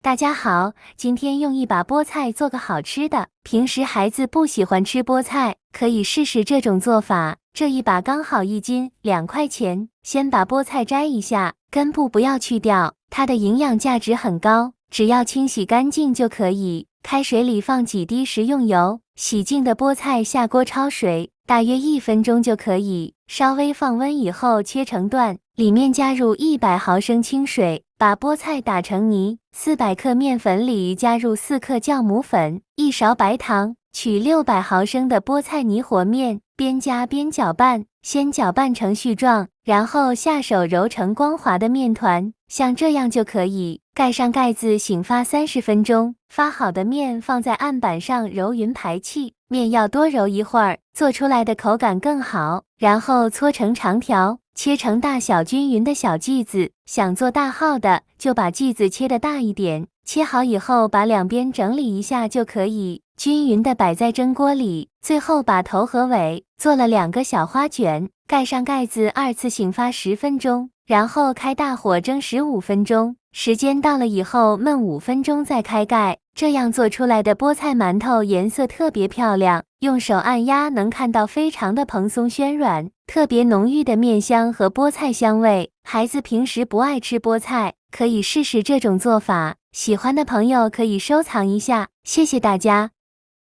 大家好，今天用一把菠菜做个好吃的。平时孩子不喜欢吃菠菜，可以试试这种做法。这一把刚好1斤，2块钱。先把菠菜摘一下，根部不要去掉，它的营养价值很高，只要清洗干净就可以。开水里放几滴食用油，洗净的菠菜下锅焯水，大约1分钟就可以。稍微放温以后切成段，里面加入100毫升清水，把菠菜打成泥。400克面粉里加入4克酵母粉，1勺白糖，取600毫升的菠菜泥和面，边加边搅拌，先搅拌成絮状，然后下手揉成光滑的面团，像这样就可以。盖上盖子醒发30分钟，发好的面放在案板上揉匀排气，面要多揉一会儿，做出来的口感更好。然后搓成长条，切成大小均匀的小剂子，想做大号的就把剂子切得大一点。切好以后把两边整理一下就可以，均匀的摆在蒸锅里。最后把头和尾做了2个小花卷，盖上盖子2次醒发10分钟，然后开大火蒸15分钟。时间到了以后焖5分钟再开盖，这样做出来的菠菜馒头颜色特别漂亮，用手按压能看到非常的蓬松暄软，特别浓郁的面香和菠菜香味。孩子平时不爱吃菠菜，可以试试这种做法，喜欢的朋友可以收藏一下，谢谢大家。